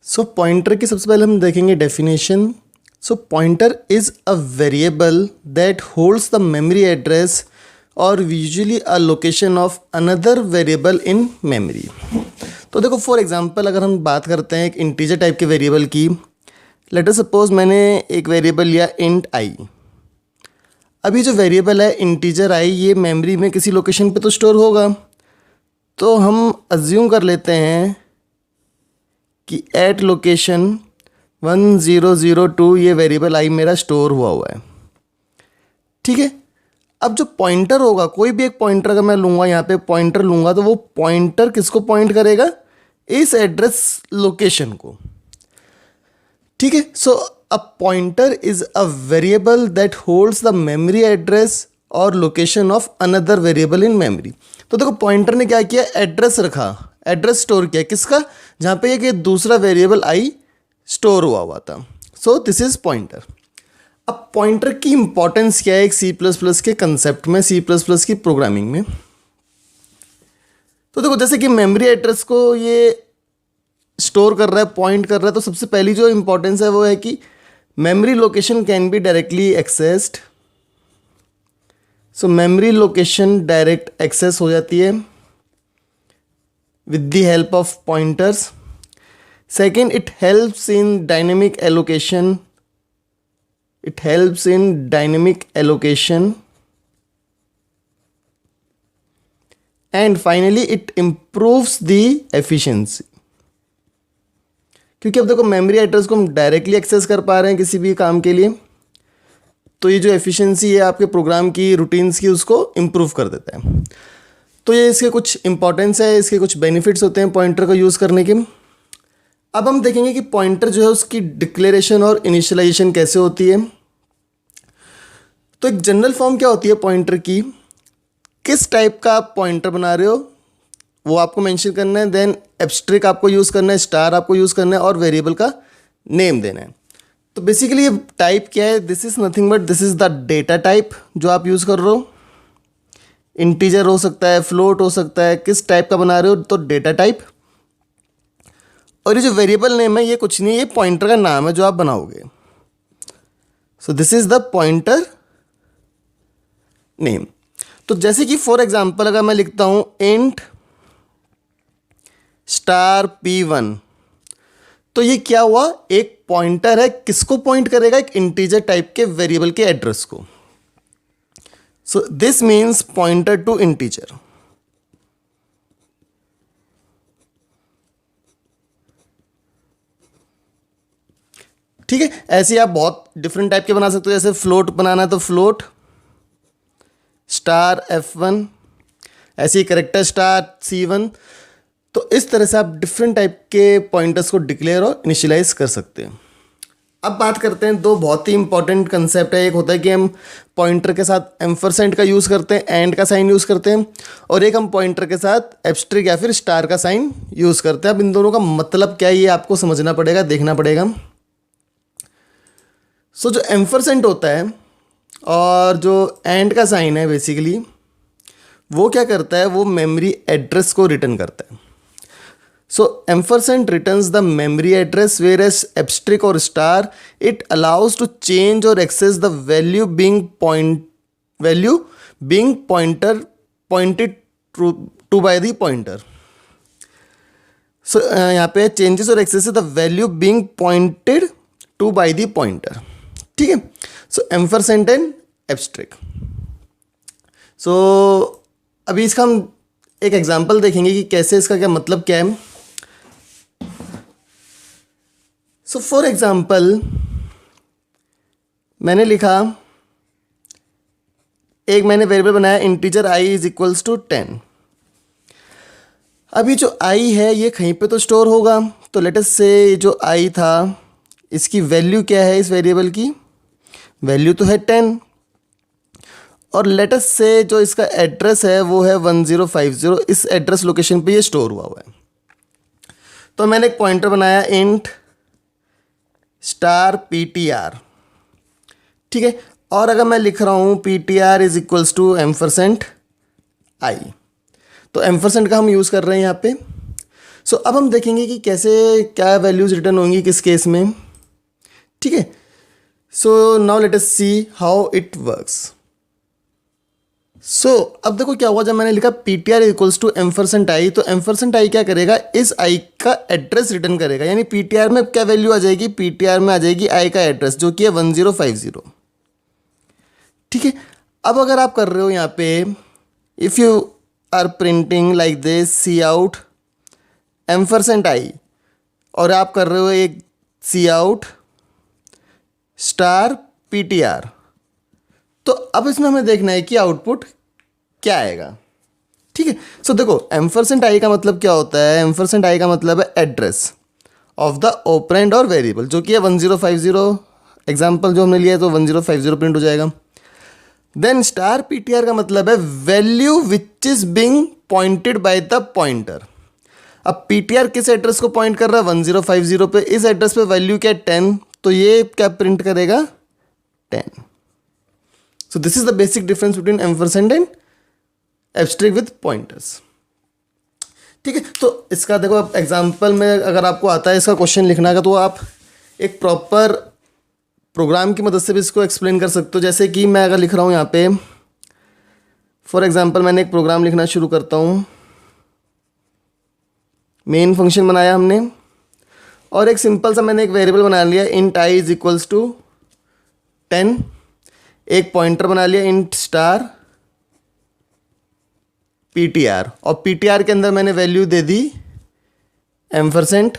सो pointer की सबसे पहले हम देखेंगे definition. So pointer is a variable that holds the memory address और usually a location of another variable in memory. तो देखो फॉर एग्जांपल अगर हम बात करते हैं एक इंटीजर टाइप के वेरिएबल की, लेट अस सपोज मैंने एक वेरिएबल लिया इंट आई। अभी जो वेरिएबल है इंटीजर आई ये मेमोरी में किसी लोकेशन पे तो स्टोर होगा, तो हम अज्यूम कर लेते हैं कि एट लोकेशन 1002 ये वेरिएबल आई मेरा स्टोर हुआ है। ठीक है, अब जो पॉइंटर होगा, कोई भी एक पॉइंटर अगर मैं लूँगा, यहाँ पे पॉइंटर लूँगा, तो वो पॉइंटर किसको पॉइंट करेगा? इस एड्रेस लोकेशन को। ठीक है, so a pointer is a variable that holds the memory address और location of another variable in memory. तो देखो पॉइंटर ने क्या किया, एड्रेस रखा, एड्रेस स्टोर किया किसका? जहाँ पे ये दूसरा वेरिएबल आई स्टोर हुआ था। So this is pointer. अब पॉइंटर की इंपॉर्टेंस क्या है एक सी प्लस प्लस के कंसेप्ट में, सी प्लस प्लस की प्रोग्रामिंग में? तो देखो जैसे कि मेमोरी एड्रेस को ये स्टोर कर रहा है, पॉइंट कर रहा है, तो सबसे पहली जो इंपॉर्टेंस है वो है कि memory location can be directly accessed. So memory location direct access हो जाती है with the help of pointers. Second, it helps in dynamic allocation. It helps in dynamic allocation. And finally, it improves the efficiency. क्योंकि अब देखो memory address को हम directly access कर पा रहे हैं किसी भी काम के लिए, तो ये जो एफिशिएंसी है आपके प्रोग्राम की, रूटीन्स की, उसको इम्प्रूव कर देता है। तो ये इसके कुछ इंपॉर्टेंस है, इसके कुछ बेनिफिट्स होते हैं पॉइंटर को यूज़ करने के। अब हम देखेंगे कि पॉइंटर जो है उसकी डिक्लेरेशन और इनिशियलाइजेशन कैसे होती है। तो एक जनरल फॉर्म क्या होती है पॉइंटर की, किस टाइप का आप पॉइंटर बना रहे हो वो आपको मेंशन करना है, देन एब्स्ट्रिक्ट आपको यूज़ करना है, स्टार आपको यूज़ करना है और वेरिएबल का नेम देना है। तो बेसिकली ये टाइप क्या है, this is nothing but this is the data type जो आप यूज़ कर रहे हो। इंटीजर हो सकता है, फ्लोट हो सकता है, किस टाइप का बना रहे हो तो डेटा टाइप। और ये जो वेरिएबल नेम है ये कुछ नहीं, ये पॉइंटर का नाम है जो आप बनाओगे। So this is the pointer name. तो जैसे कि फॉर एग्जांपल अगर मैं लिखता हूं इंट स्टार p1, तो ये क्या हुआ, एक पॉइंटर है, किसको पॉइंट करेगा? एक इंटीजर टाइप के वेरिएबल के एड्रेस को। So this means pointer to integer. ठीक है, ऐसे ही आप बहुत डिफरेंट टाइप के बना सकते हो। जैसे फ्लोट बनाना है तो फ्लोट स्टार f1, ऐसे ही करेक्टर स्टार c1। तो इस तरह से आप डिफरेंट टाइप के पॉइंटर्स को डिक्लेयर और इनिशियलाइज कर सकते हैं। अब बात करते हैं दो बहुत ही इंपॉर्टेंट कंसेप्ट है। एक होता है कि हम पॉइंटर के साथ एम्परसेंड का यूज़ करते हैं, एंड का साइन यूज़ करते हैं, और एक हम पॉइंटर के साथ एब्स्ट्रिक्ट या फिर स्टार का साइन यूज़ करते हैं। अब इन दोनों का मतलब क्या है ये आपको समझना पड़ेगा, देखना पड़ेगा। सो जो एम्परसेंड होता है और जो एंड का साइन है बेसिकली वो क्या करता है, वो मेमोरी एड्रेस को रिटर्न करता है। So ampersand returns the memory address, whereas abstract or star it allows to change or access the value being pointed to by the pointer. So यहाँ पे changes or access the value being pointed to by the pointer. ठीक है, so ampersand and abstract. So अभी इसका हम एक example देखेंगे कि कैसे, इसका क्या मतलब क्या है। सो फॉर एग्जाम्पल मैंने लिखा, एक मैंने वेरिएबल बनाया integer i is equals to 10। अभी जो i है ये कहीं पे तो स्टोर होगा, तो लेट अस से जो i था इसकी वैल्यू क्या है, इस वेरिएबल की वैल्यू तो है 10, और लेट अस से जो इसका एड्रेस है वो है 1050, इस एड्रेस लोकेशन पे ये स्टोर हुआ है। तो मैंने एक पॉइंटर बनाया इंट स्टार ptr। ठीक है, और अगर मैं लिख रहा हूँ ptr is equals to ampersand i, तो एम्परसेंड का हम यूज़ कर रहे हैं यहाँ पे। सो अब हम देखेंगे कि कैसे क्या वैल्यूज रिटर्न होंगी किस केस में, ठीक है। So now let us see how it works. So अब देखो क्या हुआ, जब मैंने लिखा ptr equals to ampersand i, तो एम्परसेंट आई क्या करेगा, इस आई का एड्रेस रिटर्न करेगा, यानी ptr में क्या वैल्यू आ जाएगी, ptr में आ जाएगी आई का एड्रेस जो कि है 1050, ठीक है। अब अगर आप कर रहे हो यहाँ पे, if you are printing like this cout ampersand i, और आप कर रहे हो एक सी आउट स्टार ptr, तो अब इसमें हमें देखना है कि आउटपुट क्या आएगा, ठीक है। सो देखो एम्परसेंट आई का मतलब क्या होता है, एम्परसेंट आई का मतलब है एड्रेस ऑफ द ऑपरेंड और वेरिएबल, जो कि है 1050। एग्जाम्पल जो हमने लिया है तो 1050 प्रिंट हो जाएगा। देन स्टार ptr का मतलब है value which is being pointed by the pointer. अब ptr किस एड्रेस को पॉइंट कर रहा है, 1050 पे, इस एड्रेस पे वैल्यू क्या है 10, तो ये क्या प्रिंट करेगा 10। So this is the basic difference between ampersand and abstract with pointers, ठीक है। तो इसका देखो अब एग्जाम्पल में अगर आपको आता है इसका क्वेश्चन लिखना का, तो आप एक प्रॉपर प्रोग्राम की मदद से भी इसको एक्सप्लेन कर सकते हो। जैसे कि मैं अगर लिख रहा हूँ यहाँ पे, फॉर एग्जाम्पल मैंने एक प्रोग्राम लिखना शुरू करता हूँ, मेन फंक्शन बनाया हमने, और एक सिंपल सा मैंने एक वेरिएबल बना लिया int i is equals to 10, एक पॉइंटर बना लिया इंट स्टार ptr, और ptr के अंदर मैंने वैल्यू दे दी एम्परसेंट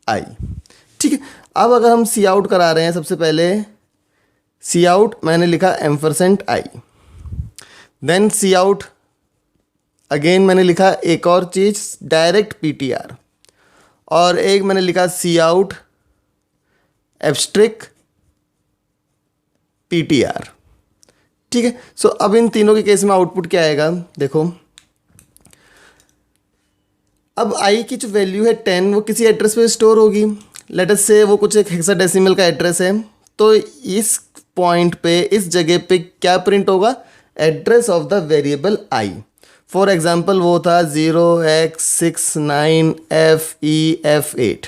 आई, ठीक है। अब अगर हम सी आउट करा रहे हैं, सबसे पहले सी आउट मैंने लिखा एम्परसेंट आई, देन सी आउट अगेन मैंने लिखा एक और चीज़ डायरेक्ट ptr, और एक मैंने लिखा सी आउट एब्स्ट्रैक्ट ptr, ठीक है। सो अब इन तीनों के केस में आउटपुट क्या आएगा, देखो अब आई की जो वैल्यू है 10 वो किसी एड्रेस पे स्टोर होगी, लेट अस से वो कुछ एक हेक्साडेसिमल का एड्रेस है, तो इस पॉइंट पे इस जगह पे क्या प्रिंट होगा, address of the variable I. For example वो था 0x69FEF8,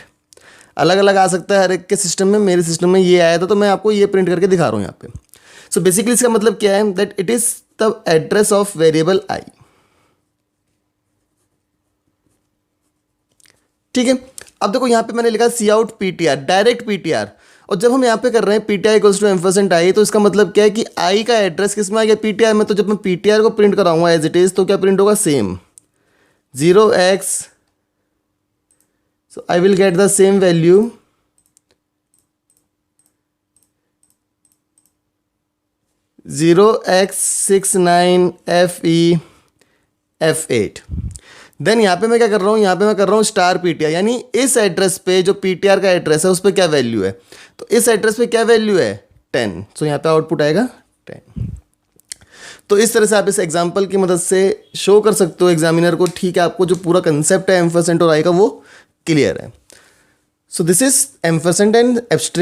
अलग अलग आ सकता है हर एक के सिस्टम में, मेरे सिस्टम में ये आया था तो मैं आपको ये प्रिंट करके दिखा रहा हूँ यहाँ पे। सो बेसिकली इसका मतलब क्या है, that it is the address of variable i, ठीक है। अब देखो यहाँ पे मैंने लिखा cout ptr, direct ptr, और जब हम यहाँ पे कर रहे हैं ptr equals to ampersand i, तो इसका मतलब क्या है कि आई का एड्रेस किस में आ गया, ptr में। तो जब मैं ptr को प्रिंट कराऊंगा एज इट इज, तो क्या प्रिंट होगा, same 0x, so I will get the same value 0x69FEF8। Then यहाँ पे मैं क्या कर रहा हूँ, यहाँ पे मैं कर रहा हूँ स्टार ptr, यानी इस एड्रेस पे जो ptr का एड्रेस है उस पर क्या वैल्यू है, तो इस एड्रेस पे क्या वैल्यू है 10, सो यहाँ पे आउटपुट आएगा 10। तो इस तरह से आप इस एग्जांपल की मदद से शो कर सकते हो एग्जामिनर को, ठीक है, आपको जो पूरा कंसेप्ट है एम्परसेंट और आई का वो क्लियर है। So this is ampersand and abstract